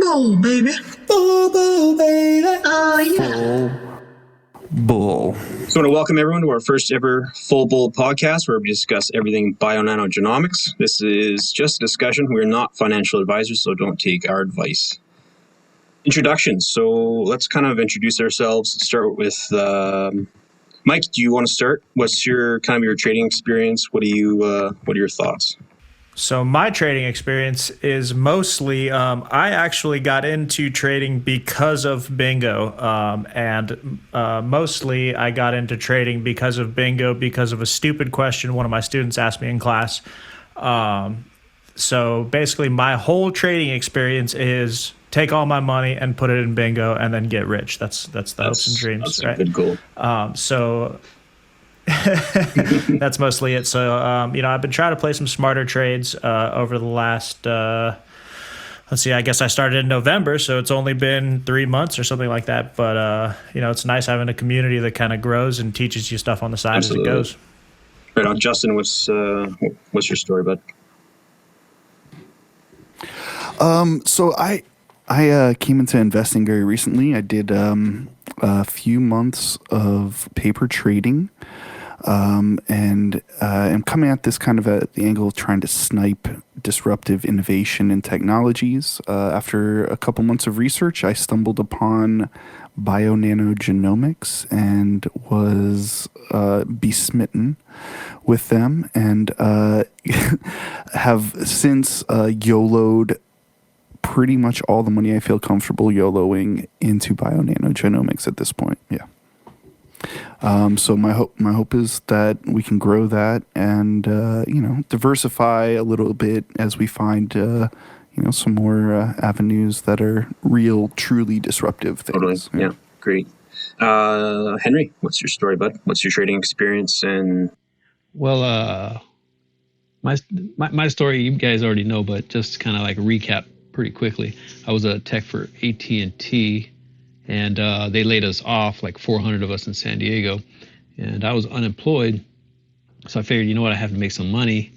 Bull, baby. Bull, bull, baby. Oh, yeah. Bull. So I want to welcome everyone to our first ever Full Bull podcast where we discuss everything Bionano Genomics. This is just a discussion. We're not financial advisors, so don't take our advice. Introductions. So let's kind of introduce ourselves. Let's start with Mike. Do you want to start? What's your kind of your trading experience? What are your thoughts? So my trading experience is mostly, I actually got into trading because of Bngo, and mostly I got into trading because of Bngo because of a stupid question one of my students asked me in class. So basically my whole trading experience is take all my money and put it in Bngo and then get rich. That's the hopes and dreams, that's right? A good goal. So that's mostly it. So, I've been trying to play some smarter trades over the last, let's see, I guess I started in November, so it's only been 3 months or something like that. But, it's nice having a community that kind of grows and teaches you stuff on the side Absolutely. as it goes. Right on. Justin, what's your story, bud? So I came into investing very recently. I did a few months of paper trading. And I'm coming at this kind of at the angle of trying to snipe disruptive innovation in technologies. After a couple months of research, I stumbled upon Bionano Genomics and was besmitten with them, and have since YOLO'd pretty much all the money I feel comfortable YOLOing into Bionano Genomics at this point. Yeah. So my hope is that we can grow that and diversify a little bit as we find some more avenues that are real, truly disruptive things. Totally. Yeah. Great. Henry, what's your story, bud? What's your trading experience? And well, my story you guys already know, but just kind of like recap pretty quickly. I was a tech for AT&T. And they laid us off, like 400 of us in San Diego. And I was unemployed. So I figured, you know what, I have to make some money.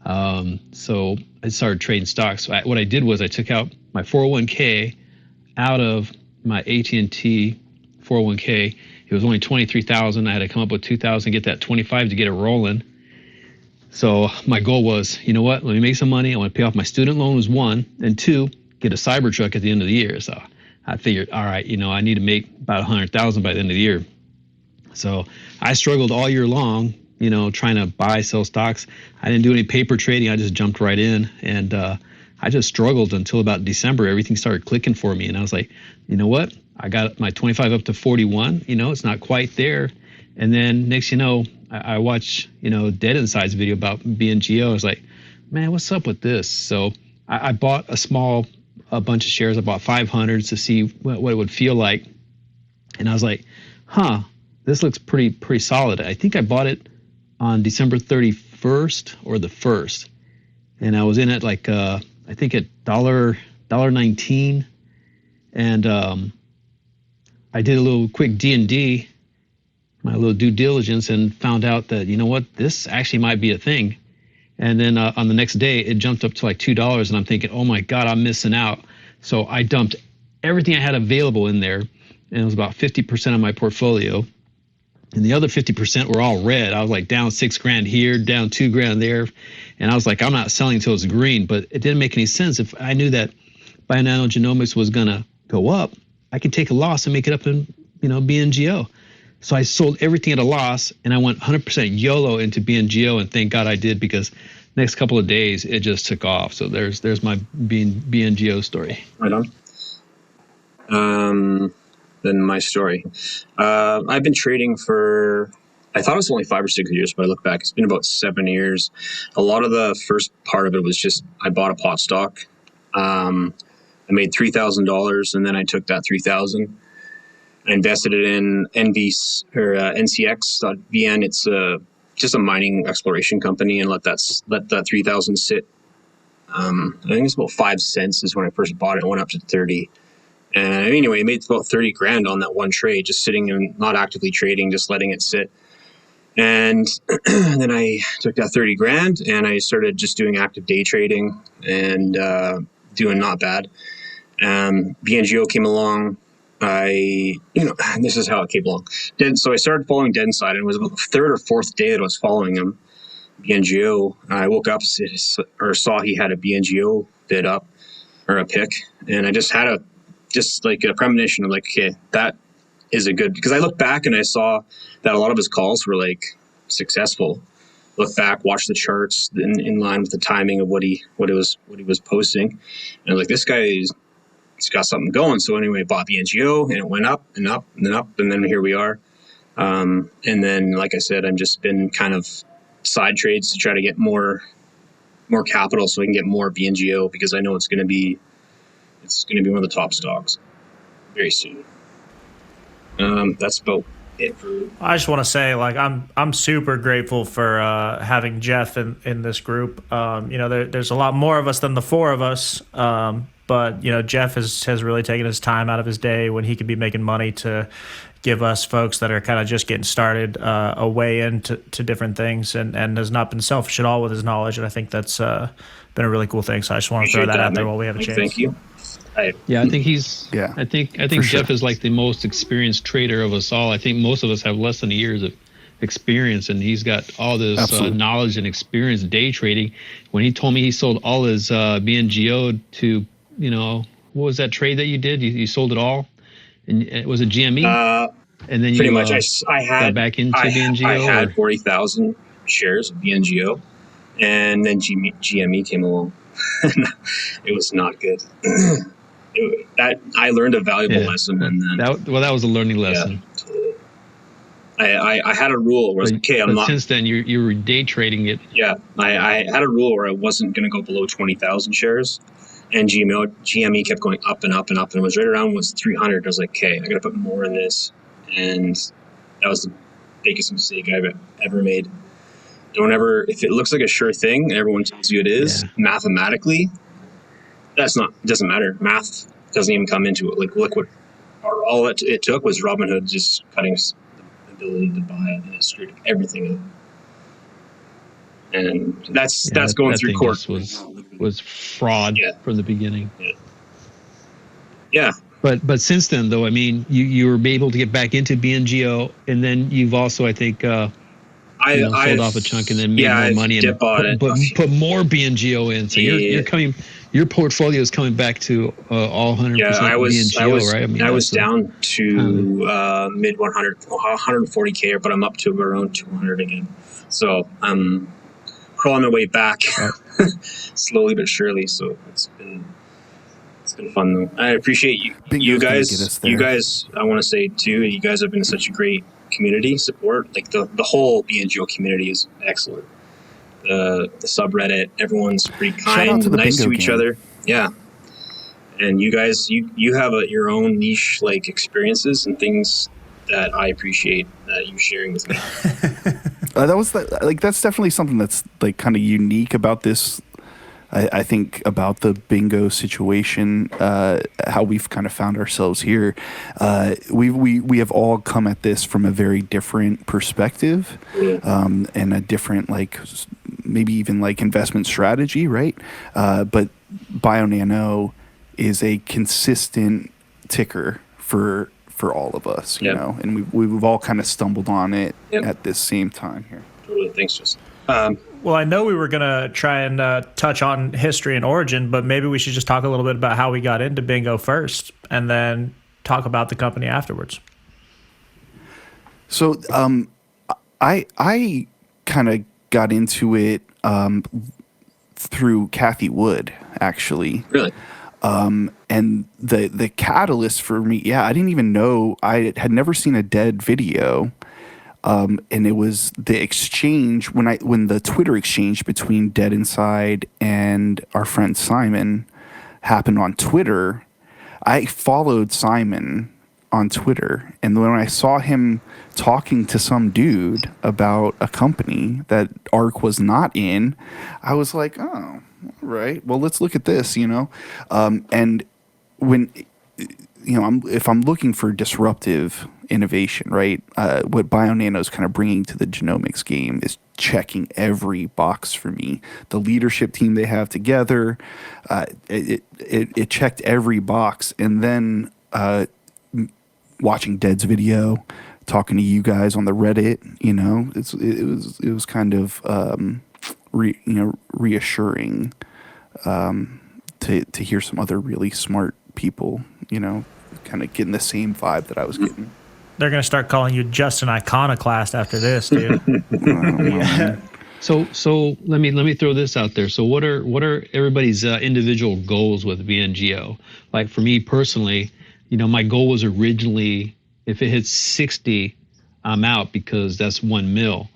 So I started trading stocks. So what I did was I took out my 401k out of my AT&T 401k. It was only $23,000. I had to come up with $2,000, get that $25,000 to get it rolling. So my goal was, you know what, let me make some money. I want to pay off my student loan was one, and two, get a Cybertruck at the end of the year. So I figured, all right, I need to make about $100,000 by the end of the year. So I struggled all year long, trying to buy, sell stocks. I didn't do any paper trading. I just jumped right in, and I just struggled until about December. Everything started clicking for me, and I was like, you know what? I got my 25 up to 41. It's not quite there. And then next, I watched, Dead Inside's video about Bngo. I was like, man, what's up with this? So I bought a bunch of shares. I bought 500 to see what it would feel like. And I was like, this looks pretty solid. I think I bought it on December 31st or the 1st. And I was in it like, I think at $1.19. And I did a little quick D&D, my little due diligence, and found out that, you know what, this actually might be a thing. And then on the next day, it jumped up to like $2, and I'm thinking, oh my God, I'm missing out. So I dumped everything I had available in there, and it was about 50% of my portfolio. And the other 50% were all red. I was like down $6,000 here, down $2,000 there. And I was like, I'm not selling until it's green. But it didn't make any sense. If I knew that Bionano Genomics was going to go up, I could take a loss and make it up in, Bngo. So I sold everything at a loss, and I went 100% YOLO into Bngo, and thank God I did, because next couple of days it just took off. So there's my Bngo story. Right on. Then my story. I've been trading for, I thought it was only 5 or 6 years, but I look back, it's been about 7 years. A lot of the first part of it was just I bought a pot stock. I made $3,000, and then I took that $3,000. I invested it in NCX.VN. It's just a mining exploration company, and let that 3,000 sit. I think it's about 5 cents is when I first bought it. It went up to 30. And anyway, I made about $30,000 on that one trade, just sitting and not actively trading, just letting it sit. And then I took that $30,000 and I started just doing active day trading and doing not bad. Bngo came along. This is how it came along. So I started following Dead Inside, and it was about the third or fourth day that I was following him. Bngo. I woke up or saw he had a Bngo bid up or a pick, and I just had a premonition of like, okay, that is a good, because I looked back and I saw that a lot of his calls were like successful. Look back, watch the charts in line with the timing of what he was posting, and I was like, this guy he's got something going. So anyway, I bought Bngo, and it went up and up and then up, and then here we are. And then, like I said, I've just been kind of side trades to try to get more capital so I can get more Bngo, because I know it's going to be one of the top stocks very soon. That's about it for. I just want to say, like, I'm super grateful for having Jeff in this group. There's a lot more of us than the four of us, but Jeff has really taken his time out of his day when he could be making money to give us folks that are kind of just getting started a way into different things, and has not been selfish at all with his knowledge. And I think that's been a really cool thing. So I just want to throw that out there while we have a chance. Thank you. I think he's. Yeah. I think Jeff is like the most experienced trader of us all. I think most of us have less than a years of experience, and he's got all this knowledge and experience day trading. When he told me he sold all his Bngo to, what was that trade that you did? You sold it all, and it was a GME. And then pretty much, I had got back into Bngo. I had 40,000 shares of Bngo, and then GME came along. It was not good. I learned a valuable lesson, and then that was a learning lesson. Yeah, totally. I had a rule where since then you were day trading it. Yeah, I had a rule where I wasn't going to go below 20,000 shares, and GME kept going up and up and up, and it was right around 300. I was like, okay, I got to put more in this, and that was the biggest mistake I've ever made. Don't ever, if it looks like a sure thing and everyone tells you it is, mathematically, doesn't matter. Math doesn't even come into it. Like, look what, all it took was Robinhood just cutting the ability to buy it, and it screwed everything up. And that's going through court. Was fraud from the beginning. Yeah. But since then, though, I mean, you were able to get back into Bngo, and then you've also, I think, sold off a chunk and then made more money and put more Bngo in. So you're coming. Your portfolio is coming back to all 100% Bngo, right? I mean, I was down to mid 140K, but I'm up to around 200 again. So I'm crawling my way back slowly but surely. So it's been fun though. I appreciate you guys. You guys, I want to say too, you guys have been such a great community support. Like the whole Bngo community is excellent. The subreddit, everyone's pretty kind, nice to each other. Yeah. And you guys, you have your own niche like experiences and things that I appreciate that you sharing with me. That's definitely something that's like kind of unique about this. I think about the Bngo situation, how we've kind of found ourselves here. We have all come at this from a very different perspective, and a different maybe even investment strategy, right? But Bionano is a consistent ticker for all of us, you know, and we've all kind of stumbled on it at this same time here. Totally, thanks, Justin. Well, I know we were going to try and touch on history and origin, but maybe we should just talk a little bit about how we got into Bngo first, and then talk about the company afterwards. So, I kind of got into it through Kathy Wood, actually. Really? And the catalyst for me, I didn't even know, I had never seen a dead video. And it was the exchange when the Twitter exchange between Dead Inside and our friend Simon happened on Twitter. I followed Simon on Twitter, and when I saw him talking to some dude about a company that ARK was not in, I was like, oh, all right, well, let's look at this, and when if I'm looking for disruptive innovation, right? What Bionano is kind of bringing to the genomics game is checking every box for me. The leadership team they have together, it checked every box. And then watching Dead's video, talking to you guys on the Reddit, it was kind of reassuring to hear some other really smart people, kind of getting the same vibe that I was getting. They're going to start calling you just an iconoclast after this, dude. Yeah. So let me throw this out there. So what are everybody's individual goals with Bngo? Like for me personally, my goal was originally, if it hits 60, I'm out because that's 1 mil.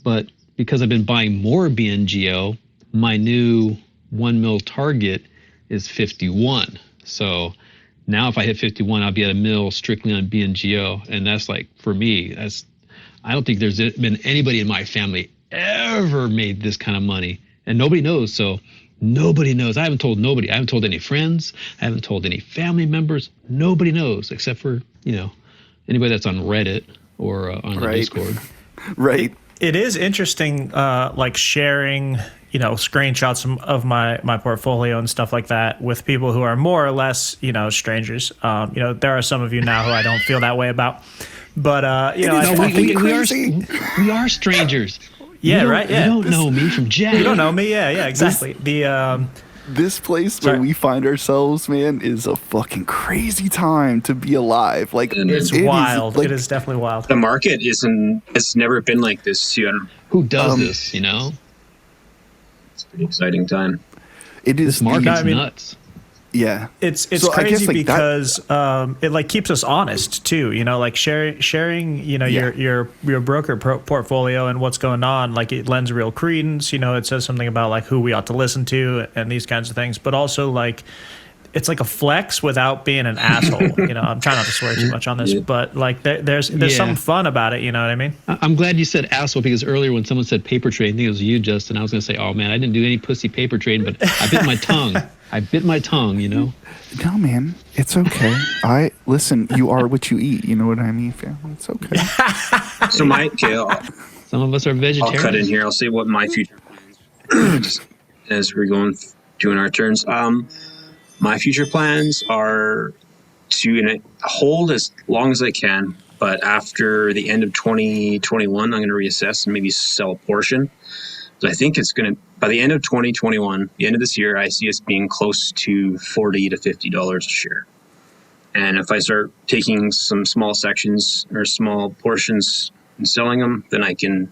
But because I've been buying more Bngo, my new 1 mil target is 51. So now if I hit 51, I'll be at 1 mil strictly on Bngo. And that's like, for me, I don't think there's been anybody in my family ever made this kind of money. And nobody knows. So nobody knows. I haven't told nobody. I haven't told any friends. I haven't told any family members. Nobody knows except for, anybody that's on Reddit or on the Discord. Right. It is interesting, like sharing, screenshots of my portfolio and stuff like that with people who are more or less, strangers. There are some of you now who I don't feel that way about, but we are strangers. Yeah, right. Yeah, you don't know me from Jack. You don't know me. Yeah, exactly. This place where we find ourselves, man, is a fucking crazy time to be alive. Like it's wild. It is definitely wild. The market it's never been like this too. Who does this? It's a pretty exciting time. It is. This market's nuts. Yeah, it's crazy because it like keeps us honest too. Like sharing your broker portfolio and what's going on. Like it lends real credence. It says something about like who we ought to listen to and these kinds of things. But also like it's like a flex without being an asshole. I'm trying not to swear too much on this, but like there's something fun about it. You know what I mean? I'm glad you said asshole because earlier when someone said paper trade, I think it was you, Justin. I was going to say, oh man, I didn't do any pussy paper trading, but I bit my tongue. No, man, it's okay. Listen, you are what you eat. You know what I mean, fam? It's okay. So some of us are vegetarians. I'll cut in here. I'll say what my future plans as we're doing our turns. My future plans are to hold as long as I can, but after the end of 2021, I'm going to reassess and maybe sell a portion. So I think it's going to, by the end of 2021, the end of this year, I see us being close to $40 to $50 a share. And if I start taking some small sections or small portions and selling them, then I can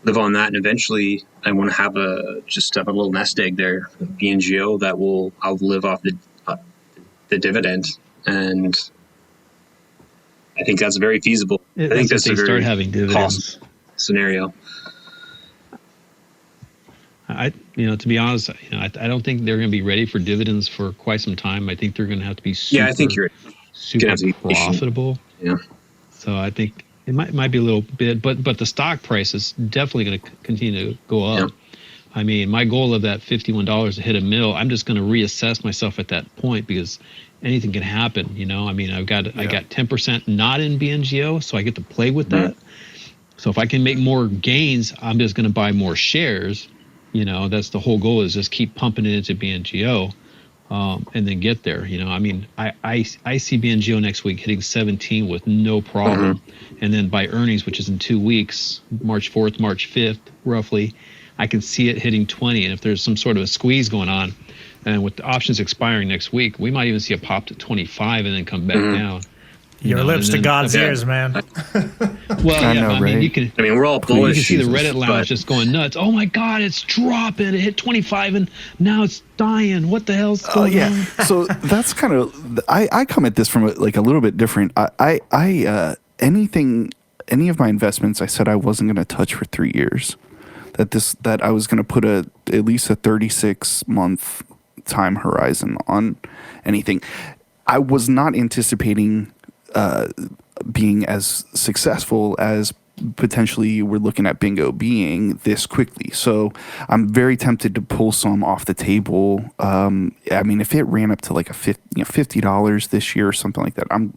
live on that. And eventually I want to have a little nest egg there, Bngo, that I'll live off the dividend. And I think that's very feasible. I think that's a very having dividends scenario. To be honest, I don't think they're going to be ready for dividends for quite some time. I think they're going to have to be super, I think you're super profitable. Yeah. So I think it might be a little bit, but the stock price is definitely going to continue to go up. Yeah. I mean, my goal of that $51 to hit 1 mil, I'm just going to reassess myself at that point because anything can happen. I mean, I got 10% not in Bngo, so I get to play with that. So if I can make more gains, I'm just going to buy more shares. That's the whole goal, is just keep pumping it into Bngo and then get there. I mean, I see Bngo next week hitting 17 with no problem. And then by earnings, which is in 2 weeks, March 4th, March 5th, roughly, I can see it hitting 20. And if there's some sort of a squeeze going on, and with the options expiring next week, we might even see a pop to 25 and then come back down. Your lips to God's ears, man. Well, I know, right? We're all bullish. You can see the Reddit lounge just going nuts. Oh my God, it's dropping. It hit 25 and now it's dying. What the hell's going on? So that's kind of, I come at this from a little bit different. Any of my investments, I said I wasn't going to touch for 3 years. That I was going to put at least a 36-month time horizon on anything. I was not anticipating being as successful as potentially we're looking at Bngo being this quickly. So I'm very tempted to pull some off the table. I mean, if it ran up to like $50 this year or something like that, I'm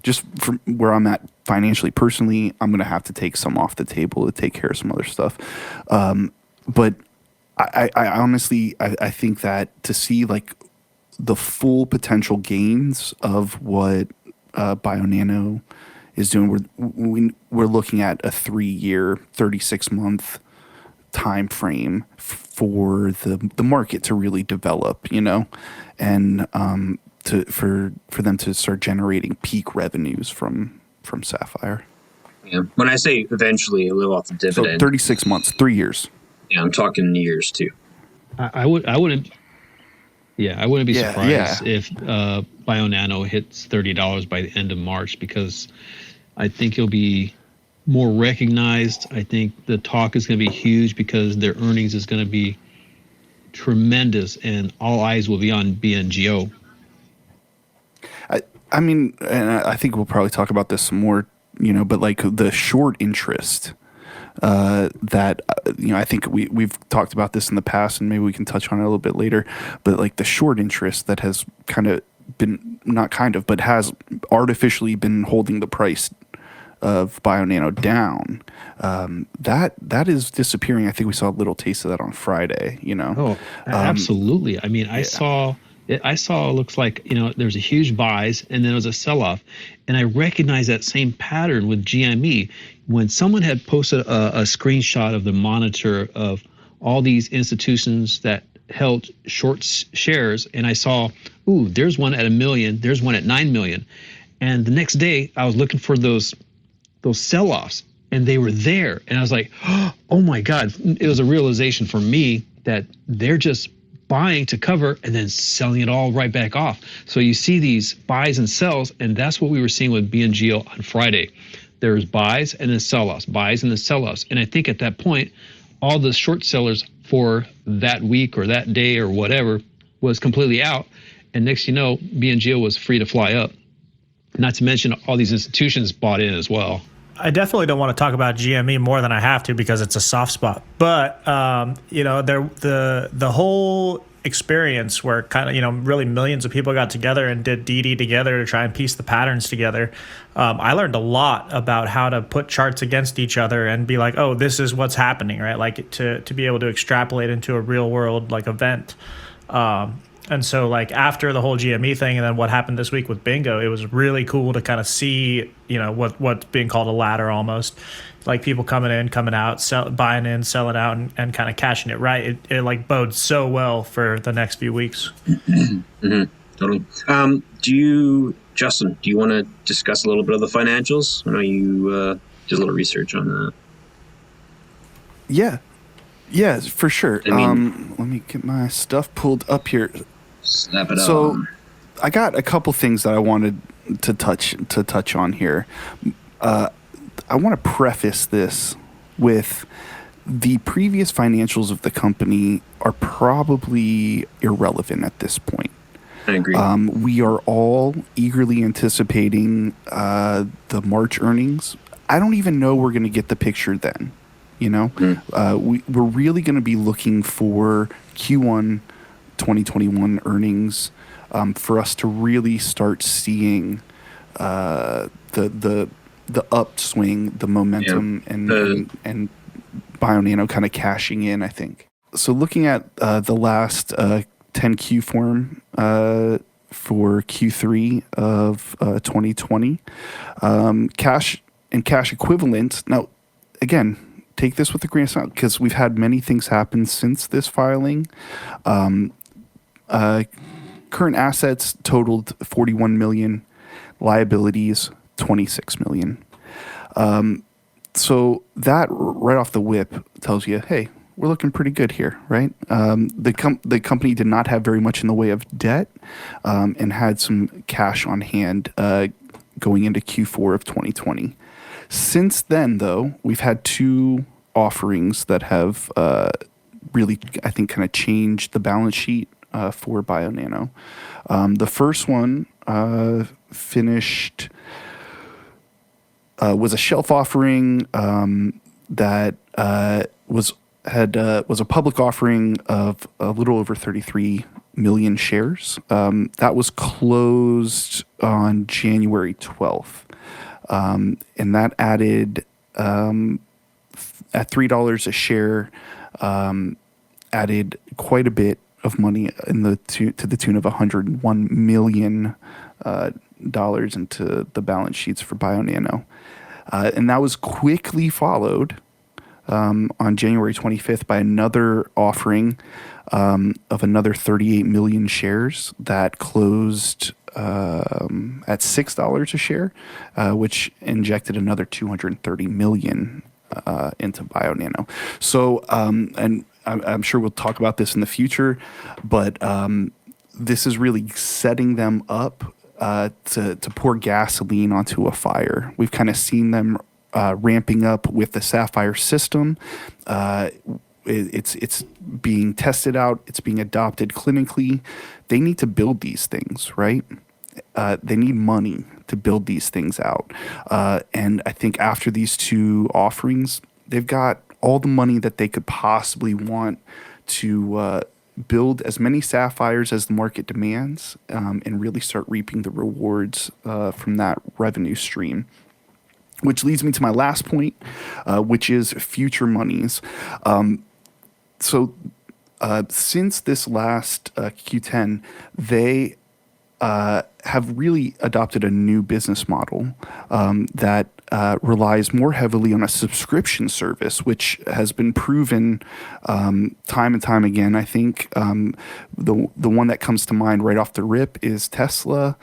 just from where I'm at financially, personally, I'm going to have to take some off the table to take care of some other stuff. But I honestly, I think that to see like the full potential gains of what Bionano is doing, we're looking at a 3-year, 36-month time frame for the market to really develop, and for them to start generating peak revenues from Saphyr. Yeah. When I say eventually live off the dividend, So 36 months, 3 years. yeah, I'm talking years too. I wouldn't be Yeah, surprised yeah. if Bionano hits $30 by the end of March, because I think it'll be more recognized. I think the talk is going to be huge because their earnings is going to be tremendous, and all eyes will be on Bngo. I mean, and I think we'll probably talk about this some more, but like the short interest that, I think we've talked about this in the past, and maybe we can touch on it a little bit later, but like the short interest that has kind of been, not kind of, but has artificially been holding the price of Bionano down, that is disappearing. I think we saw a little taste of that on Friday, Oh, absolutely. I mean, I saw it looks like, there's a huge buys and then there was a sell-off. And I recognize that same pattern with GME. When someone had posted a screenshot of the monitor of all these institutions that held short shares, and I saw, ooh, there's one at 1 million, there's one at 9 million. And the next day I was looking for those sell-offs, and they were there. And I was like, oh my God. It was a realization for me that they're just buying to cover and then selling it all right back off. So you see these buys and sells, and that's what we were seeing with Bngo on Friday. There's buys and then sell-offs, buys and then sell-offs. And I think at that point, all the short sellers for that week or that day or whatever was completely out. And next, Bngo was free to fly up. Not to mention all these institutions bought in as well. I definitely don't want to talk about GME more than I have to because it's a soft spot. But the whole experience where kind of really millions of people got together and did DD together to try and piece the patterns together. I learned a lot about how to put charts against each other and be like, oh, this is what's happening, right? Like to be able to extrapolate into a real world like event. And so like after the whole GME thing and then what happened this week with Bngo, it was really cool to kind of see, what's being called a ladder almost, like people coming in, coming out, buying in, selling out, and kind of cashing it right. It like bodes so well for the next few weeks. Mm-hmm. Totally. Justin, do you want to discuss a little bit of the financials? I know you did a little research on that. Yeah, for sure. I mean, let me get my stuff pulled up here. Snap it So I got a couple things that I wanted to touch on here. I want to preface this with the previous financials of the company are probably irrelevant at this point. I agree. We are all eagerly anticipating the March earnings. I don't even know we're going to get the picture then. We're really going to be looking for Q1 2021 earnings for us to really start seeing the upswing, the momentum, and Bionano kind of cashing in, I think. So looking at the last 10Q form for Q3 of 2020, cash and cash equivalent. Now, again, take this with a grain of salt because we've had many things happen since this filing. Current assets totaled 41 million, liabilities 26 million. So that right off the whip tells you, hey, we're looking pretty good here, right? The company did not have very much in the way of debt and had some cash on hand going into Q4 of 2020. Since then, though, we've had two offerings that have really, I think, kind of changed the balance sheet for Bionano. The first one was a shelf offering that was a public offering of a little over 33 million shares. That was closed on January 12th. And that added, at $3 a share, added quite a bit of money to the tune of $101 million dollars into the balance sheets for Bionano. And that was quickly followed on January 25th by another offering of another 38 million shares that closed at $6 a share, which injected another 230 million into Bionano. So, and I'm sure we'll talk about this in the future, but this is really setting them up to pour gasoline onto a fire. We've kind of seen them ramping up with the Saphyr system. It's being tested out. It's being adopted clinically. They need to build these things, right? They need money to build these things out. And I think after these two offerings, they've got all the money that they could possibly want to build as many Saphyrs as the market demands, and really start reaping the rewards from that revenue stream. Which leads me to my last point, which is future monies. So since this last Q10, they have really adopted a new business model that relies more heavily on a subscription service, which has been proven time and time again. I think the one that comes to mind right off the rip is Tesla.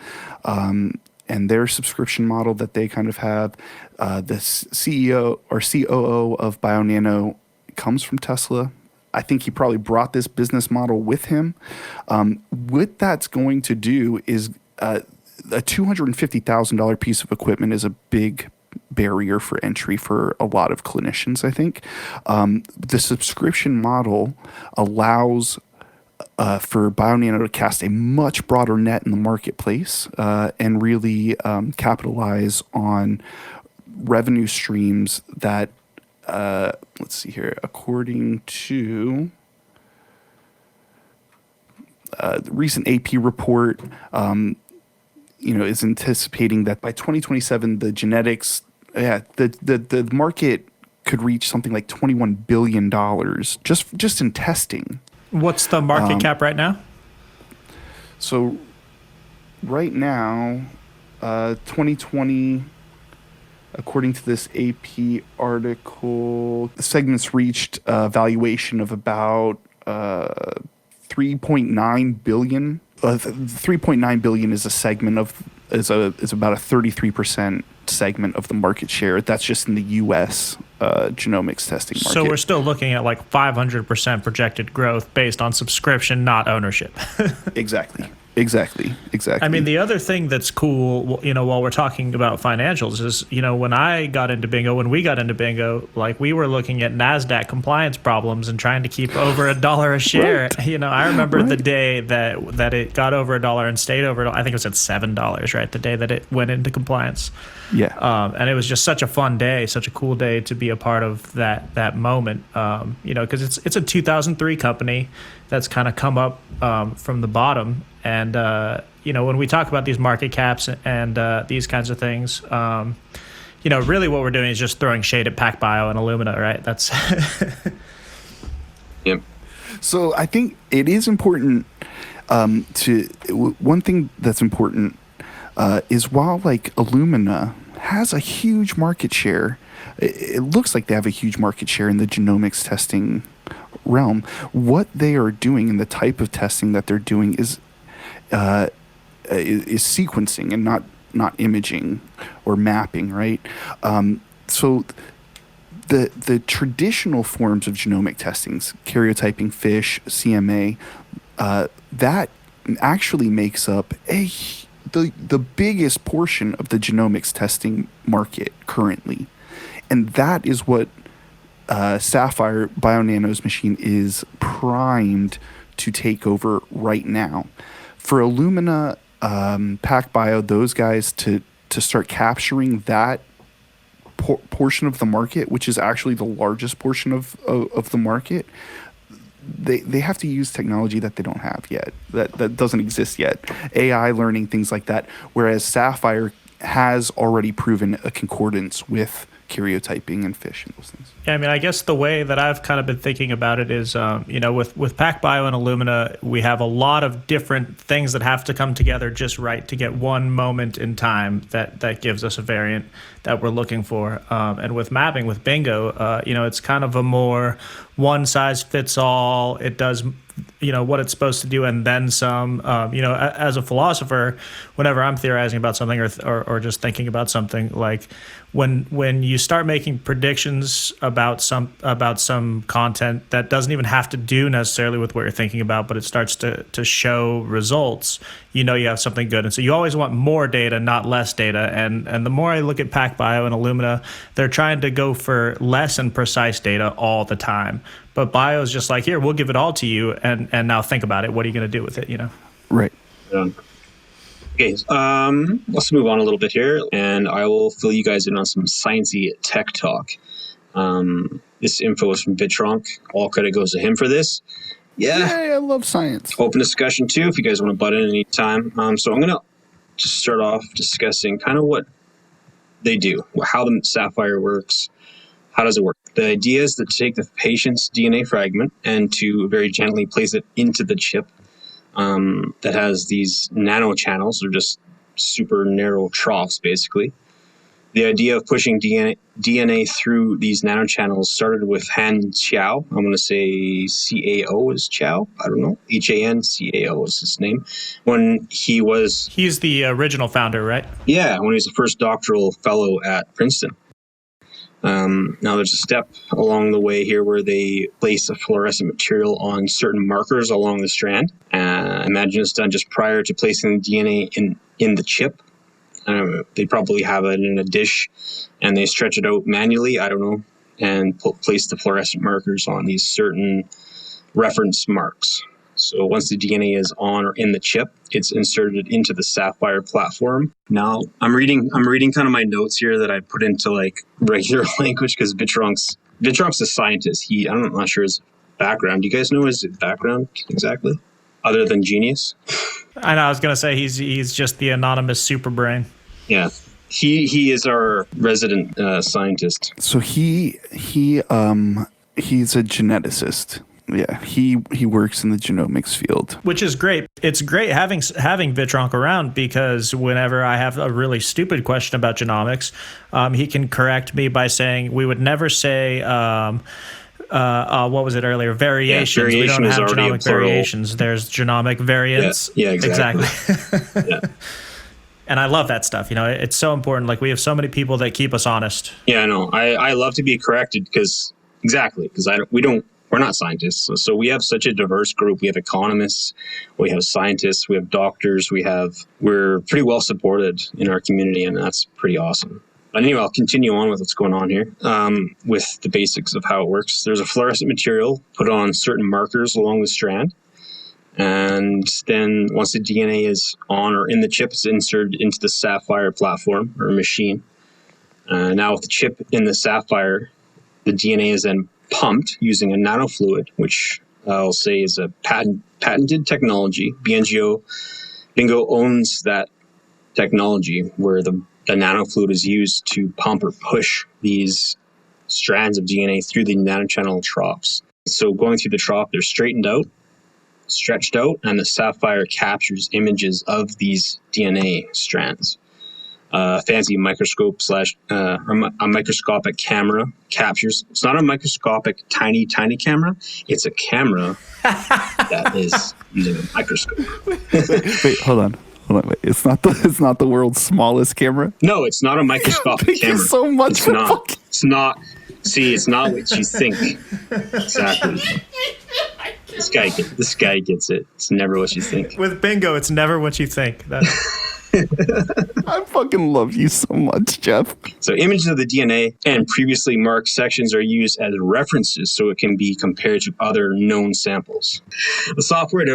And their subscription model that they kind of have. The CEO or COO of Bionano comes from Tesla. I think he probably brought this business model with him. What that's going to do is a $250,000 piece of equipment is a big barrier for entry for a lot of clinicians, I think. The subscription model allows for Bionano to cast a much broader net in the marketplace and really capitalize on revenue streams that, let's see here, according to the recent AP report, is anticipating that by 2027, the genetics, the market could reach something like $21 billion just in testing. What's the market cap right now? So right now, 2020, according to this AP article, the segment's reached a valuation of about 3.9 billion. 3.9 billion is a segment of is about a 33% segment of the market share. That's just in the U.S. Genomics testing market. So we're still looking at like 500% projected growth based on subscription, not ownership. Exactly. I mean, the other thing that's cool, while we're talking about financials is, when we got into Bngo, like we were looking at NASDAQ compliance problems and trying to keep over $1 a share. Right. I remember the day that it got over $1 and stayed over, I think it was at $7, right? The day that it went into compliance. Yeah. And it was just such a fun day, such a cool day to be a part of that moment, because it's a 2003 company that's kind of come up from the bottom. And, when we talk about these market caps and these kinds of things, really what we're doing is just throwing shade at PacBio and Illumina, right? That's Yep. So I think it is important one thing that's important is while like Illumina has a huge market share, it looks like they have a huge market share in the genomics testing realm. What they are doing and the type of testing that they're doing is sequencing and not imaging or mapping, right? So the traditional forms of genomic testings, karyotyping, FISH, CMA, that actually makes up the biggest portion of the genomics testing market currently, and that is what Saphyr Bionano's machine is primed to take over right now. For Illumina, PacBio, those guys to start capturing that portion of the market, which is actually the largest portion of the market, they have to use technology that they don't have yet, that doesn't exist yet. AI learning, things like that. Whereas Saphyr has already proven a concordance with karyotyping and fish and those things. Yeah, I mean, I guess the way that I've kind of been thinking about it is, with PacBio and Illumina, we have a lot of different things that have to come together just right to get one moment in time that gives us a variant that we're looking for. And with mapping, with Bngo, it's kind of a more one size fits all. It does what it's supposed to do and then some. As a philosopher, whenever I'm theorizing about something or just thinking about something, like when you start making predictions about some content that doesn't even have to do necessarily with what you're thinking about, but it starts to show results, you have something good. And so you always want more data, not less data. And the more I look at PacBio and Illumina, they're trying to go for less and precise data all the time. But Bio is just like, here, we'll give it all to you, and now think about it. What are you going to do with it? Right. Okay, let's move on a little bit here, and I will fill you guys in on some sciencey tech talk. This info is from Bitronk. All credit goes to him for this. Yeah, Yay, I love science. Open discussion too, if you guys want to butt in any time. So I'm gonna just start off discussing kind of what they do, how the Saphyr works. How does it work? The idea is to take the patient's DNA fragment and to very gently place it into the chip that has these nanochannels, or just super narrow troughs, basically. The idea of pushing DNA through these nanochannels started with Han Chiao. I'm going to say CAO is Chiao. I don't know. HANCAO is his name. He's the original founder, right? Yeah, when he was the first doctoral fellow at Princeton. Now there's a step along the way here where they place a fluorescent material on certain markers along the strand. Imagine it's done just prior to placing the DNA in the chip. They probably have it in a dish and they stretch it out manually, I don't know, and place the fluorescent markers on these certain reference marks. So once the DNA is on or in the chip, it's inserted into the Saphyr platform. Now I'm reading kind of my notes here that I put into like regular language because Bitronk's a scientist. I'm not sure his background. Do you guys know his background exactly? Other than genius? I know. I was gonna say he's just the anonymous super brain. Yeah, he is our resident scientist. So he's a geneticist. Yeah, he works in the genomics field, which is great. It's great having Bitronk around because whenever I have a really stupid question about genomics, he can correct me by saying we would never say what was it earlier? Variations. Yeah, variation we don't have genomic plural. Variations. There's genomic variants. Yeah, exactly. Yeah. And I love that stuff. It's so important. Like we have so many people that keep us honest. Yeah, I know. I love to be corrected because we're not scientists. So we have such a diverse group. We have economists, we have scientists, we have doctors, we're pretty well supported in our community, and that's pretty awesome. But anyway, I'll continue on with what's going on here with the basics of how it works. There's a fluorescent material put on certain markers along the strand. And then once the DNA is on or in the chip, it's inserted into the Saphyr platform or machine. Now with the chip in the Saphyr, the DNA is then pumped using a nanofluid, which I'll say is a patented technology. Bngo owns that technology where the nanofluid is used to pump or push these strands of DNA through the nanochannel troughs. So going through the trough, they're straightened out, stretched out, and the Saphyr captures images of these DNA strands. Fancy microscope a microscopic camera captures. It's not a microscopic tiny camera. It's a camera that is using a microscope. wait, hold on. Wait. It's not the world's smallest camera. No, it's not a microscopic Thank camera. you so much. It's not. It's not. See, it's not what you think. Exactly. This guy gets it. It's never what you think. With Bngo, it's never what you think. I fucking love you so much, Jeff. So images of the DNA and previously marked sections are used as references so it can be compared to other known samples. The software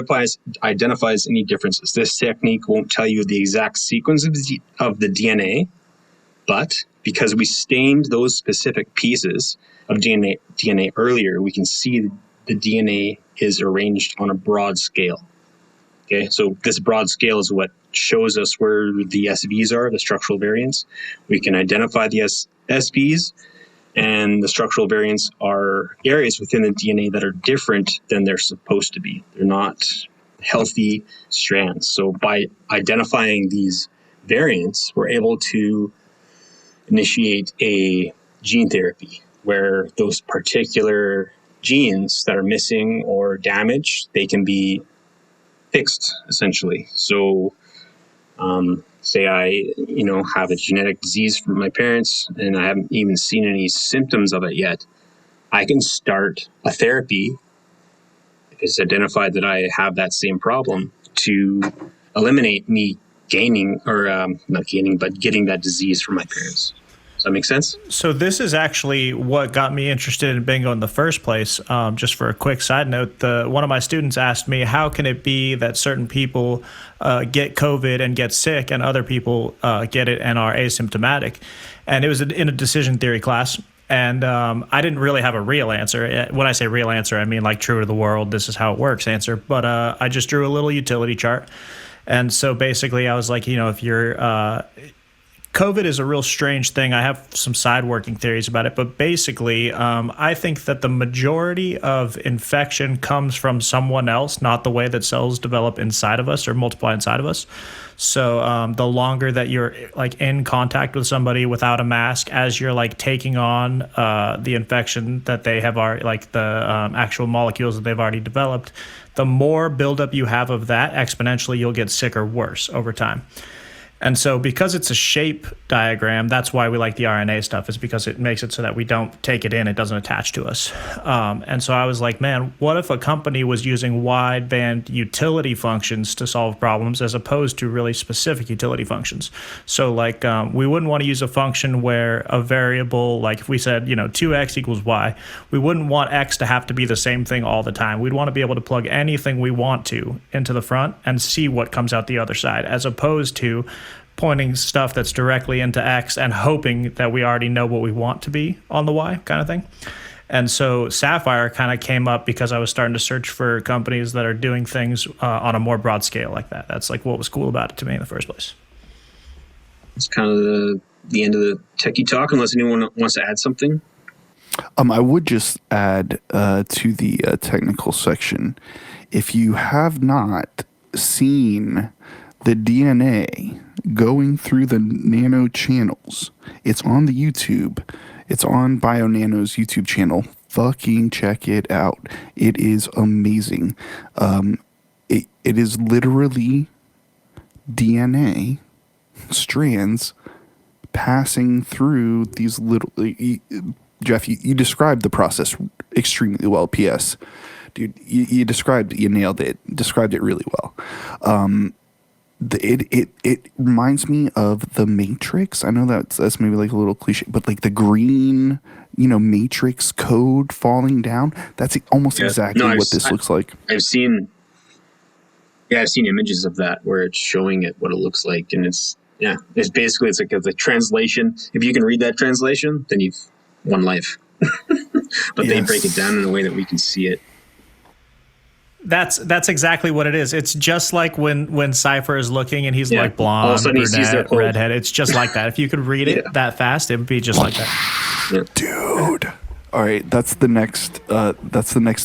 identifies any differences. This technique won't tell you the exact sequence of the DNA, but because we stained those specific pieces of DNA earlier, we can see the DNA is arranged on a broad scale. Okay, so this broad scale is what shows us where the SVs are, the structural variants. We can identify the SVs, and the structural variants are areas within the DNA that are different than they're supposed to be. They're not healthy strands. So by identifying these variants, we're able to initiate a gene therapy where those particular genes that are missing or damaged, they can be fixed essentially. So say I have a genetic disease from my parents and I haven't even seen any symptoms of it yet, I can start a therapy if it's identified that I have that same problem to eliminate me gaining or not gaining, but getting that disease from my parents. Does that make sense? So this is actually what got me interested in Bngo in the first place. Just for a quick side note, one of my students asked me, how can it be that certain people get COVID and get sick and other people get it and are asymptomatic? And it was in a decision theory class. And I didn't really have a real answer. When I say real answer, I mean like true to the world, this is how it works answer. But I just drew a little utility chart. And so basically I was like, if you're... COVID is a real strange thing. I have some side working theories about it, but basically, I think that the majority of infection comes from someone else, not the way that cells develop inside of us or multiply inside of us. So the longer that you're like in contact with somebody without a mask, as you're like taking on the infection that they have already, like the actual molecules that they've already developed, the more buildup you have of that, exponentially you'll get sick or worse over time. And so because it's a shape diagram, that's why we like the RNA stuff, is because it makes it so that we don't take it in, it doesn't attach to us. And so I was like, man, what if a company was using wideband utility functions to solve problems as opposed to really specific utility functions? So like we wouldn't want to use a function where a variable, like if we said, 2x equals y, we wouldn't want x to have to be the same thing all the time. We'd want to be able to plug anything we want to into the front and see what comes out the other side, as opposed to pointing stuff that's directly into X and hoping that we already know what we want to be on the Y kind of thing. And so Saphyr kind of came up because I was starting to search for companies that are doing things on a more broad scale like that. That's like what was cool about it to me in the first place. It's kind of the end of the techie talk, unless anyone wants to add something. I would just add to the technical section, if you have not seen the DNA going through the nano channels, it's on the YouTube. It's on Bionano's YouTube channel. Fucking check it out. It is amazing. It is literally DNA strands passing through these little... Jeff, you described the process extremely well. P.S. Dude, you nailed it. Described it really well. It reminds me of the Matrix. I know that's maybe like a little cliche, but like the green, Matrix code falling down. That's almost exactly what this looks like. I've seen images of that where it's showing it what it looks like, and it's basically it's like the translation. If you can read that translation, then you've won life. But they break it down in a way that we can see it. That's exactly what it is. It's just like when Saphyr is looking and he's like blonde, all of a sudden brunette, redhead. It's just like that. If you could read it that fast, it would be just like that. Yeah. Dude. All right, that's the next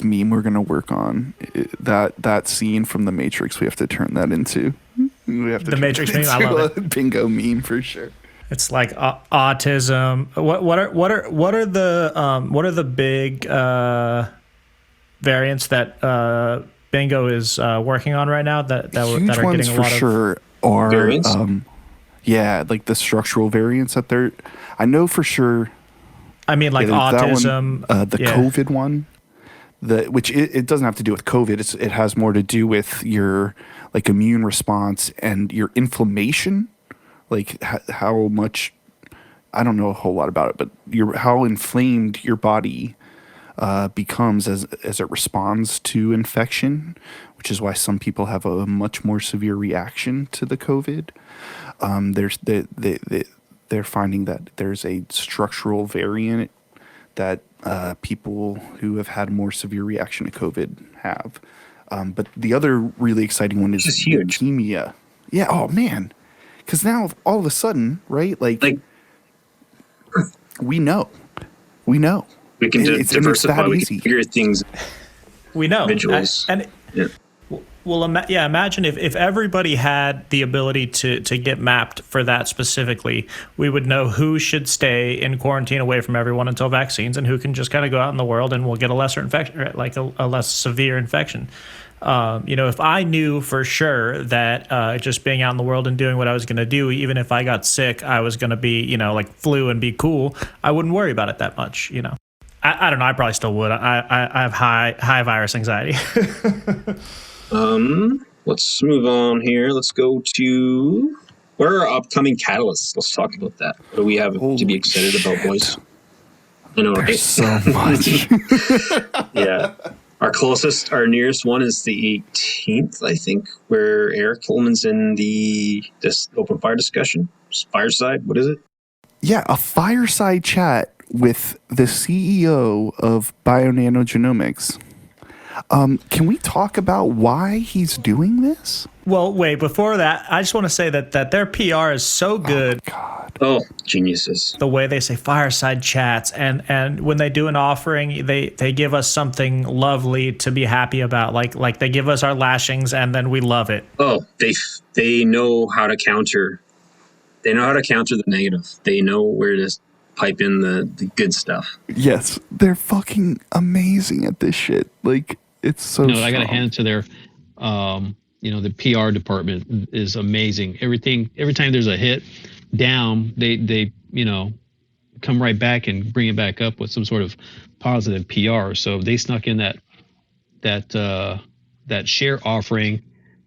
meme we're gonna work on. That scene from the Matrix, we have to turn that into. We have to the Matrix meme. I love it. Bngo meme for sure. It's like autism. What are the big variants that Bngo is working on right now that are getting a lot of... Huge ones for sure are variants? Like the structural variants that they're... I know for sure... I mean, like autism. The COVID one, which it doesn't have to do with COVID. It has more to do with your like immune response and your inflammation, like how much. I don't know a whole lot about it, but how inflamed your body becomes as it responds to infection, which is why some people have a much more severe reaction to the COVID. They're finding that there's a structural variant that people who have had more severe reaction to COVID have. But the other really exciting one is Which is huge. leukemia. Yeah. Oh man. Because now all of a sudden, right? Like we know. We can It's diversify. that We easy. can figure things. We know. Individuals. Yeah. Well, imagine if everybody had the ability to get mapped for that specifically, we would know who should stay in quarantine away from everyone until vaccines and who can just kind of go out in the world and will get a lesser infection, like a less severe infection. If I knew for sure that just being out in the world and doing what I was going to do, even if I got sick, I was going to be, like flu and be cool, I wouldn't worry about it that much, I don't know. I probably still would. I have high virus anxiety. Let's move on here. Let's go to what are our upcoming catalysts? Let's talk about that. What do we have to be excited about, boys? I know, right? There's so much. Yeah. Our nearest one is the 18th, I think, where Eric Coleman's in this open fire discussion. Fireside, what is it? Yeah, a fireside chat with the CEO of Bionano Genomics. Can we talk about why he's doing this? Well, wait, before that, I just want to say that their PR is so good. Oh, God. Oh, geniuses. The way they say fireside chats, and when they do an offering, they give us something lovely to be happy about. Like they give us our lashings and then we love it. Oh, they know how to counter. They know how to counter the negative. They know where to pipe in the good stuff. Yes, they're fucking amazing at this shit. Like, it's so I got to strong. hand it to their, the PR department is amazing. Every time there's a hit down, they come right back and bring it back up with some sort of positive PR. So they snuck in that share offering.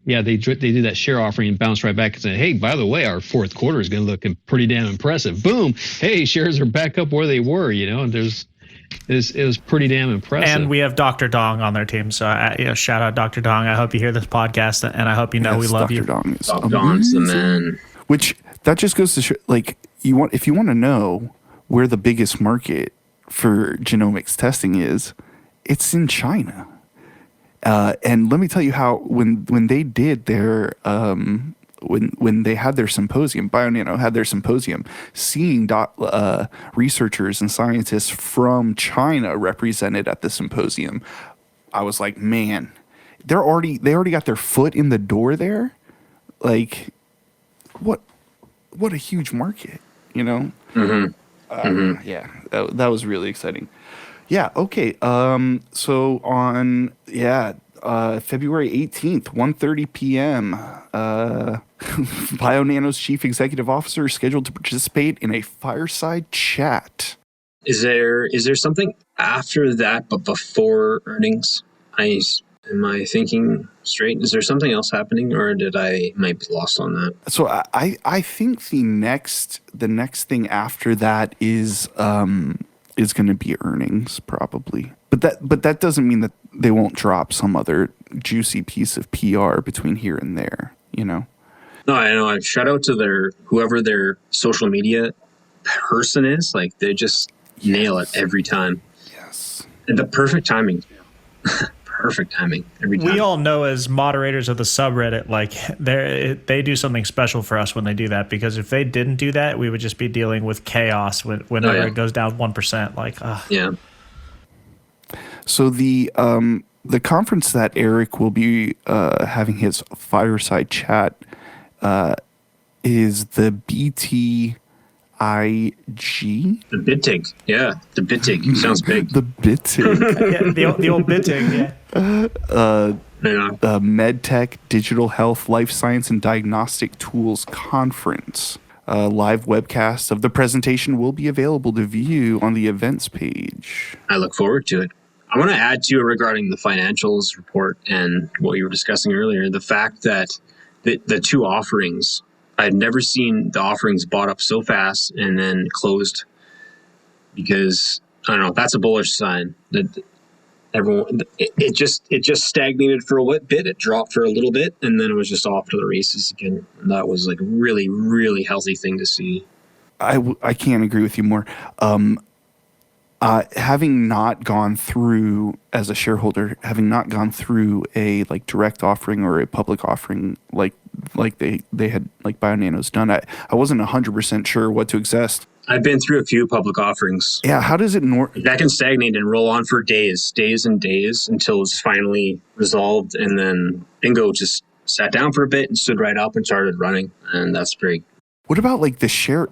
Yeah, they did that share offering and bounced right back and said, hey, by the way, our fourth quarter is going to look pretty damn impressive. Boom. Hey, shares are back up where they were, and it was pretty damn impressive. And we have Dr. Dong on their team. So shout out Dr. Dong. I hope you hear this podcast and I hope you know we love Dr. you. Dong is Dr. Dong's the amazing. man. Which that just goes to show, like, if you want to know where the biggest market for genomics testing is, it's in China. And let me tell you how when they did their when they had their symposium, Bionano had their symposium, seeing researchers and scientists from China represented at the symposium, I was like, man, they already got their foot in the door there. Like, what a huge market, Yeah, that was really exciting. Yeah. Okay. So on February 18th, 1:30 p.m. Bionano's chief executive officer is scheduled to participate in a fireside chat. Is there something after that but before earnings? Am I thinking straight? Is there something else happening, or might be lost on that? So I think the next thing after that is going to be earnings probably. But that doesn't mean that they won't drop some other juicy piece of PR between here and there, No, I know. Shout out to whoever their social media person is. Like, they just nail it every time. Yes. And the perfect timing. Perfect timing every time. We all know as moderators of the subreddit, like they do something special for us when they do that, because if they didn't do that, we would just be dealing with chaos whenever it goes down 1%. Like, yeah. So the conference that Eric will be having his fireside chat is the BTIG. The BitTig. Yeah, the BitTig. Sounds big. The BitTig. yeah, the old bitting. Yeah. MedTech, Digital Health, Life Science, and Diagnostic Tools Conference. A live webcast of the presentation will be available to view on the events page. I look forward to it. I want to add to it regarding the financials report and what you were discussing earlier, the fact that the two offerings, I've never seen the offerings bought up so fast and then closed, because I don't know, that's a bullish sign that everyone, it just stagnated for a bit. It dropped for a little bit and then it was just off to the races again. And that was like a really, really healthy thing to see. I can't agree with you more. having not gone through as a shareholder, having not gone through a like direct offering or a public offering like they had like Bionano's done, I wasn't 100% sure what to expect. I've been through a few public offerings. Yeah, how does it That can stagnate and roll on for days and days until it's finally resolved, and then Bngo just sat down for a bit and stood right up and started running, and that's great. What about like the share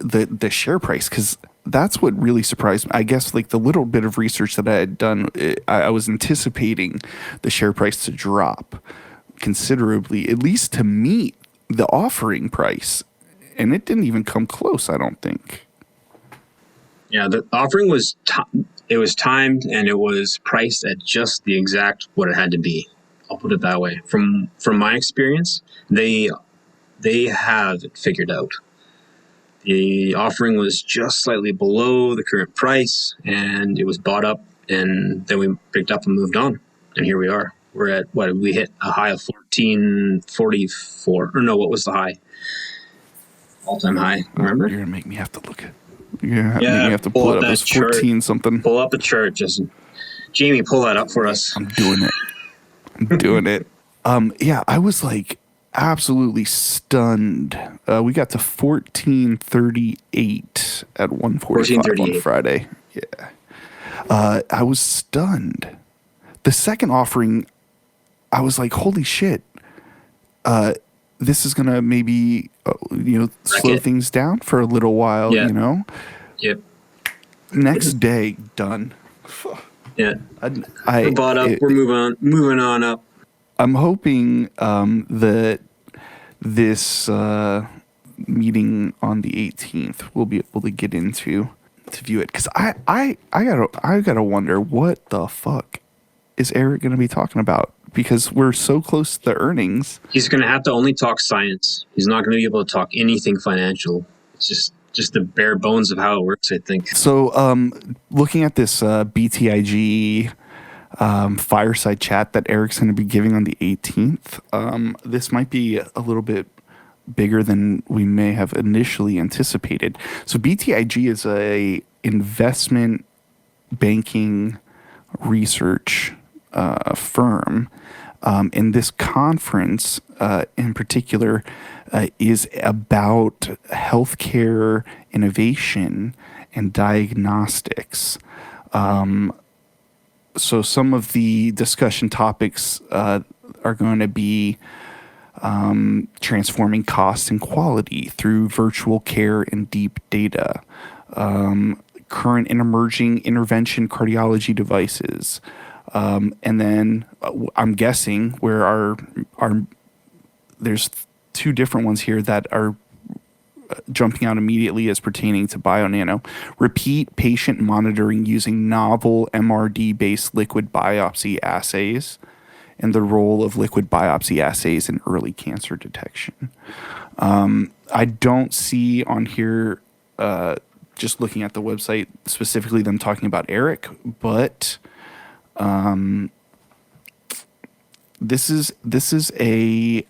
price? Because that's what really surprised me. I guess like the little bit of research that I had done, I was anticipating the share price to drop considerably, at least to meet the offering price, and it didn't even come close, I don't think. Yeah, the offering was it was timed and it was priced at just the exact what it had to be. I'll put it that way. From my experience, they have it figured out. The offering was just slightly below the current price, and it was bought up, and then we picked up and moved on. And here we are. We're at what we hit a high of 1444. Or no, what was the high? All-time high. Remember? You're gonna make me have to look at. You're gonna make me have to pull it up. It was 14 something. Pull up the chart, Justin. Jamie, pull that up for us. I'm doing it. Yeah, I was like absolutely stunned. We got to 1438 at 1:45 on Friday. Yeah. I was stunned. The second offering, I was like, holy shit. This is going to maybe, slow things down for a little while, Yeah. you know? Yep. Next day, done. Yeah. We're bought up. We're moving on up. I'm hoping that this meeting on the 18th we'll be able to get into to view it, because I gotta wonder what the fuck is Eric gonna be talking about, because we're so close to the earnings. He's gonna have to only talk science. He's not gonna be able to talk anything financial. It's just the bare bones of how it works, I think. So looking at this BTIG fireside chat that Eric's going to be giving on the 18th. This might be a little bit bigger than we may have initially anticipated. So BTIG is a investment banking research firm. And this conference in particular is about healthcare innovation and diagnostics. So some of the discussion topics are going to be transforming cost and quality through virtual care and deep data, current and emerging intervention cardiology devices, and then I'm guessing where our there's two different ones here that are jumping out immediately as pertaining to Bionano. Repeat patient monitoring using novel MRD-based liquid biopsy assays and the role of liquid biopsy assays in early cancer detection. I don't see on here, just looking at the website, specifically them talking about Eric, but this is a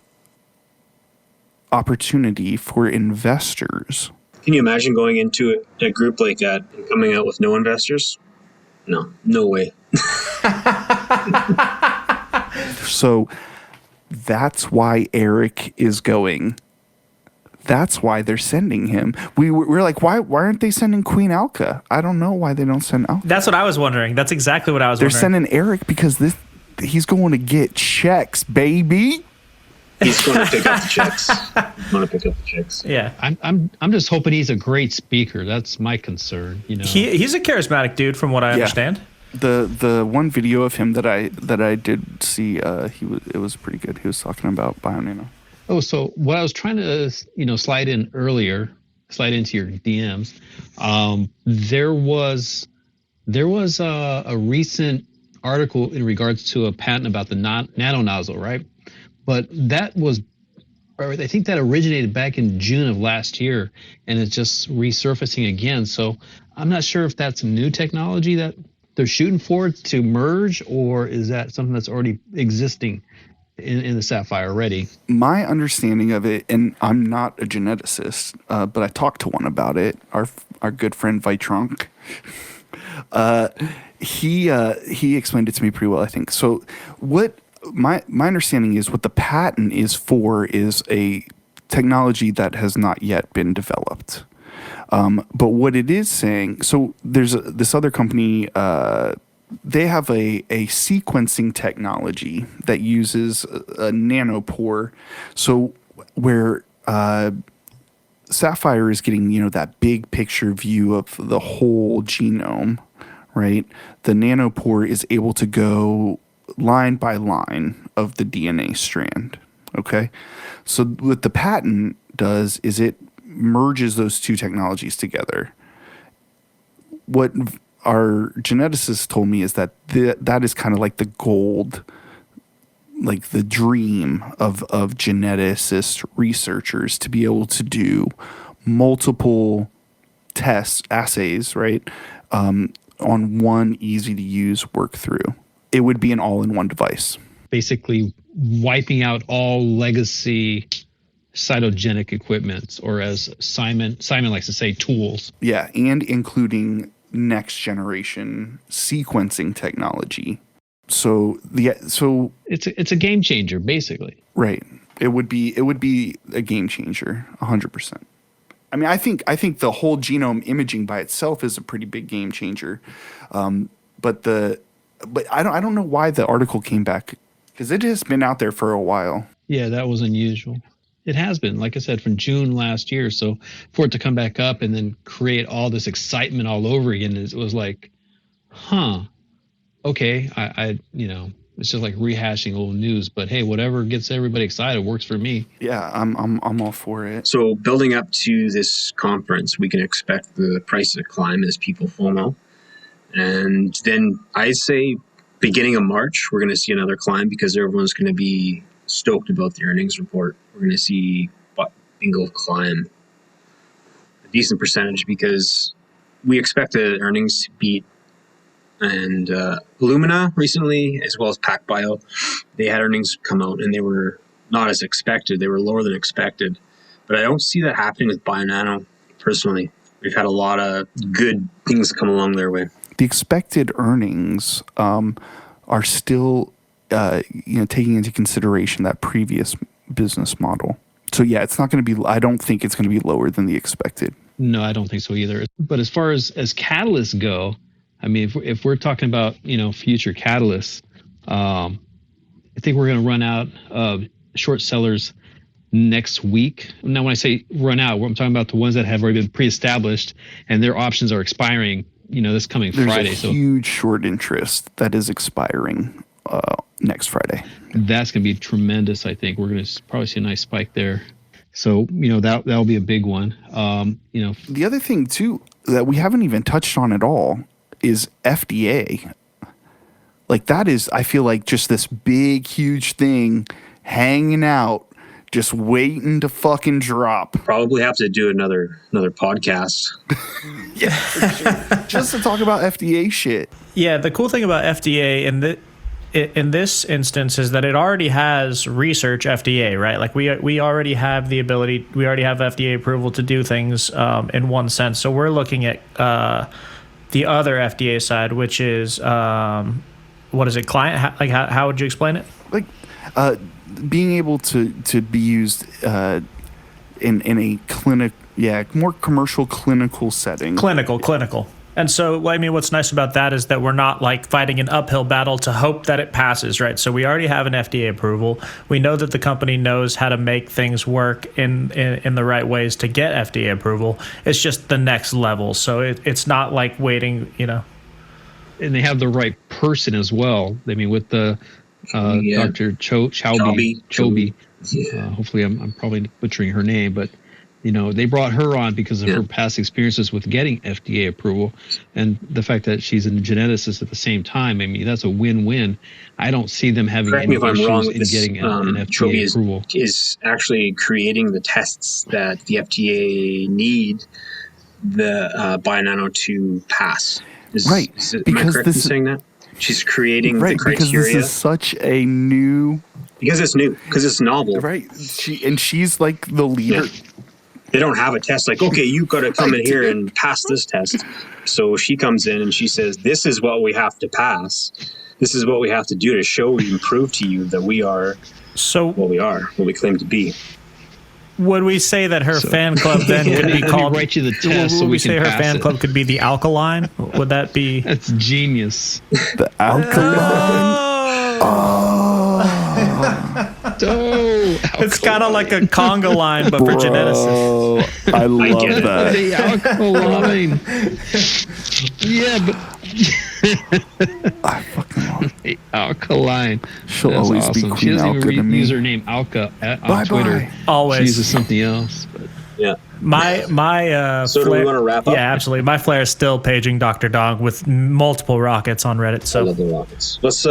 opportunity for investors. Can you imagine going into a group like that and coming out with no investors? No way. So that's why Eric is going. That's why they're sending him. We're like, why aren't they sending Queen Alka? I don't know why they don't send Alka. That's what I was wondering. That's exactly what I was wondering. They're sending Eric because he's going to get checks, baby. He's going to pick up the checks. Yeah. I'm just hoping he's a great speaker. That's my concern. You know, He's a charismatic dude, from what I understand. The one video of him that I did see, it was pretty good. He was talking about Bionano. Oh, so what I was trying to slide into your DMs. There was a recent article in regards to a patent about the nano nozzle, right? But I think that originated back in June of last year, and it's just resurfacing again. So I'm not sure if that's new technology that they're shooting for to merge, or is that something that's already existing in the Saphyr already? My understanding of it, and I'm not a geneticist, but I talked to one about it. Our good friend Vitrunk. He explained it to me pretty well, I think. So what my understanding is, what the patent is for is a technology that has not yet been developed. But what it is saying, so there's this other company, they have a sequencing technology that uses a nanopore. So where Saphyr is getting, that big picture view of the whole genome, right? The nanopore is able to go line by line of the DNA strand, okay? So what the patent does is it merges those two technologies together. What our geneticist told me is that that is kind of like the gold, like the dream of geneticist researchers, to be able to do multiple assays, right, on one easy to use work through. It would be an all-in-one device. Basically wiping out all legacy cytogenic equipment, or as Simon likes to say, tools. Yeah, and including next generation sequencing technology. So it's a game changer, basically. Right. It would be a game changer, 100%. I mean, I think the whole genome imaging by itself is a pretty big game changer. But I don't know why the article came back, because it has been out there for a while. Yeah, that was unusual. It has been, like I said, from June last year. So for it to come back up and then create all this excitement all over again, it was like, okay, I it's just like rehashing old news. But hey, whatever gets everybody excited works for me. Yeah, I'm all for it. So building up to this conference, we can expect the price to climb as people FOMO. And then I say beginning of March, we're going to see another climb, because everyone's going to be stoked about the earnings report. We're going to see Bngo climb a decent percentage, because we expect the earnings to beat. And Illumina recently, as well as PacBio, they had earnings come out and they were not as expected. They were lower than expected. But I don't see that happening with Bionano, personally. We've had a lot of good things come along their way. The expected earnings are still taking into consideration that previous business model. So yeah, it's not going to be, I don't think it's going to be lower than the expected. No, I don't think so either. But as far as catalysts go, I mean, if we're talking about, future catalysts, I think we're going to run out of short sellers next week. Now, when I say run out, I'm talking about the ones that have already been pre-established and their options are expiring, this coming Friday. There's a huge short interest that is expiring next Friday. That's going to be tremendous, I think. We're going to probably see a nice spike there. So, that'll be a big one. The other thing, too, that we haven't even touched on at all is FDA. Like, that is, I feel like, just this big, huge thing hanging out, just waiting to fucking drop. Probably have to do another podcast. Yeah, for sure. Just to talk about FDA shit. Yeah, the cool thing about FDA in this instance is that it already has research FDA, right? Like we already have the ability, we already have FDA approval to do things in one sense. So we're looking at the other FDA side, which is what is it, client? How would you explain it? Like being able to be used in a clinic, more commercial clinical setting. Clinical. And so, I mean, what's nice about that is that we're not like fighting an uphill battle to hope that it passes, right? So we already have an FDA approval. We know that the company knows how to make things work in the right ways to get FDA approval. It's just the next level. So it's not like waiting, And they have the right person as well. I mean, with the Dr. Chobi. Yeah. Hopefully, I'm probably butchering her name, but they brought her on because of her past experiences with getting FDA approval, and the fact that she's a geneticist at the same time. I mean, that's a win-win. I don't see them having any issues in getting an FDA approval. Is actually creating the tests that the FDA need the Bionano to pass. Right. Am I correct in saying that? She's creating the criteria. Because this is such a new... Because it's new. Because it's novel. Right. She's like the leader. They don't have a test like, okay, you've got to come in here and pass this test. So she comes in and she says, this is what we have to pass. This is what we have to do to show you and prove to you that we are what we claim to be. Would we say that her fan club then could be Let called? me write you the test so would we we say can her pass fan it. club could be the Alkaline? Would that be? That's genius. The alkaline. Oh, It's kind of like a conga line, but for geneticists. Bro, I love get it. that. the alkaline. Yeah, but I fucking love it. the alkaline. She'll That's always be awesome. She Queen doesn't Alka to even me. use her name Alka on Bye-bye. Twitter. Always. She uses something else. But Yeah. My So do we want to wrap up? Yeah, absolutely. My flare is still paging Dr. Dog with multiple rockets on Reddit. I So love the rockets. Let's do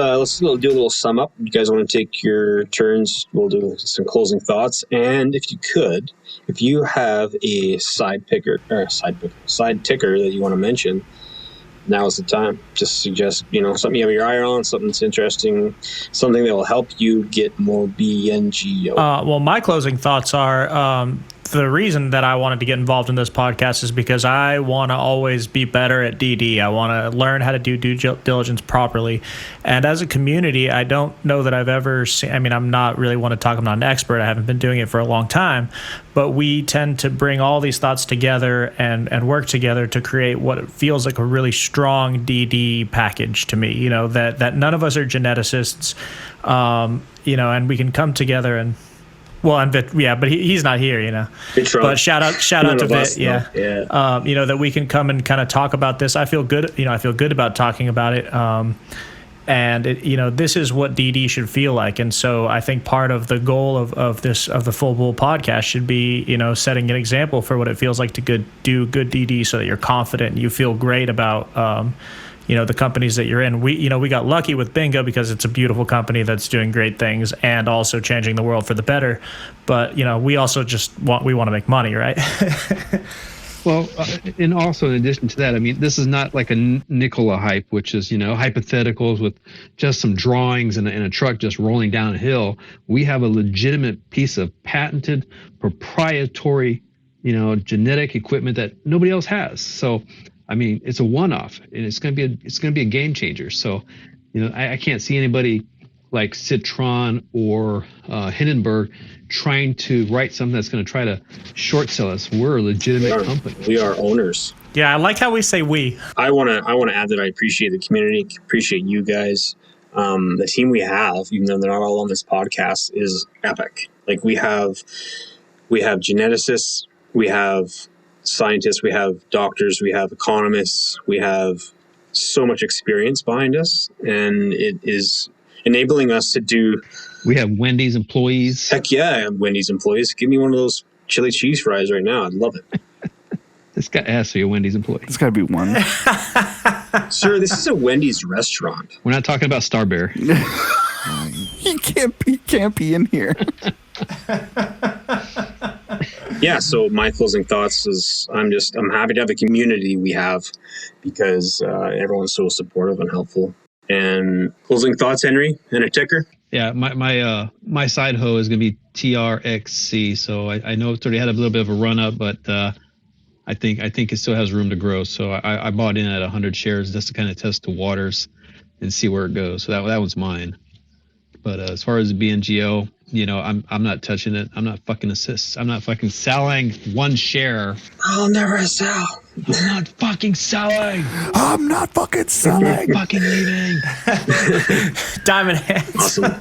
a little sum up. You guys want to take your turns? We'll do some closing thoughts. And if you have a side ticker that you want to mention, now is the time. Just suggest, something you have your eye on, something that's interesting, something that will help you get more BNGO. well, my closing thoughts are the reason that I wanted to get involved in this podcast is because I want to always be better at DD. I want to learn how to do due diligence properly. And as a community, I don't know that I've ever seen, I'm not really one to talk, I'm not an expert. I haven't been doing it for a long time, but we tend to bring all these thoughts together and work together to create what feels like a really strong DD package to me, that none of us are geneticists, and we can come together and, well, and Vit, yeah, but he's not here, But shout out to Vit, yeah. That we can come and kind of talk about this. I feel good, I feel good about talking about it. And it, this is what DD should feel like. And so I think part of the goal of the Full Bull podcast should be, setting an example for what it feels like to do good DD so that you're confident and you feel great about the companies that you're in. We got lucky with Bngo because it's a beautiful company that's doing great things and also changing the world for the better. But, we also want to make money, right? well, and also in addition to that, this is not like a Nikola hype, which is, hypotheticals with just some drawings and a truck just rolling down a hill. We have a legitimate piece of patented proprietary, genetic equipment that nobody else has. So, it's a one-off, and it's going to be a game changer. So, I can't see anybody like Citron or Hindenburg trying to write something that's going to try to short sell us. We're a legitimate company. We are owners. Yeah, I like how we say we. I want to add that I appreciate the community, appreciate you guys. The team we have, even though they're not all on this podcast, is epic. Like we have geneticists, we have scientists, we have doctors, we have economists, we have so much experience behind us, and it is enabling us to do. We have Wendy's employees. Heck yeah, I have Wendy's employees. Give me one of those chili cheese fries right now. I'd love it. This guy has to be a Wendy's employee. It's got to be one. Sir, this is a Wendy's restaurant. We're not talking about Starbear. He can't be in here. Yeah, so my closing thoughts is I'm happy to have the community we have because everyone's so supportive and helpful. And closing thoughts, Henry, and a ticker? Yeah, my side hoe is going to be TRXC. So I know it's already had a little bit of a run up, but I think it still has room to grow. So I bought in at 100 shares just to kind of test the waters and see where it goes. So that one's mine. But as far as the BNGO, I'm not touching it. I'm not fucking I'm not fucking selling one share. I'll never sell. I'm not fucking selling. I'm not fucking selling. Fucking leaving. Diamond hands. Awesome.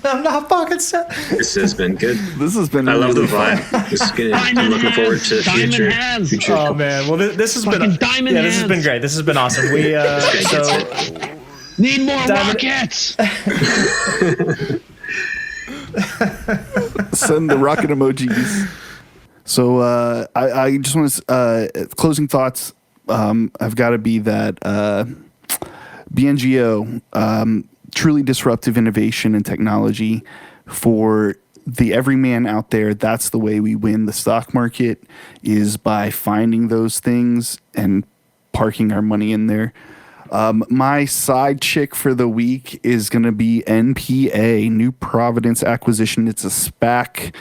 I'm not fucking selling. This has been good. This has been. I love the really fun. vibe. This is good. I'm Diamond looking forward to hands. future. Diamond hands. future Oh man, well this has been Fucking diamond this has hands. been great. This has been awesome. We Need more Diamond- rockets. Send the rocket emojis. So I just want to closing thoughts. Have got to be that BNGO, truly disruptive innovation and technology for the everyman out there. That's the way we win the stock market, is by finding those things and parking our money in there. My side chick for the week is going to be NPA, New Providence Acquisition. It's a SPAC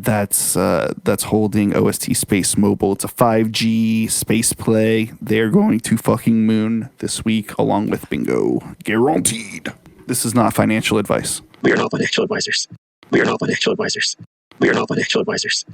that's holding OST Space Mobile. It's a 5G space play. They're going to fucking moon this week along with Bngo. Guaranteed. This is not financial advice. We are not financial advisors. We are not financial advisors. We are not financial advisors.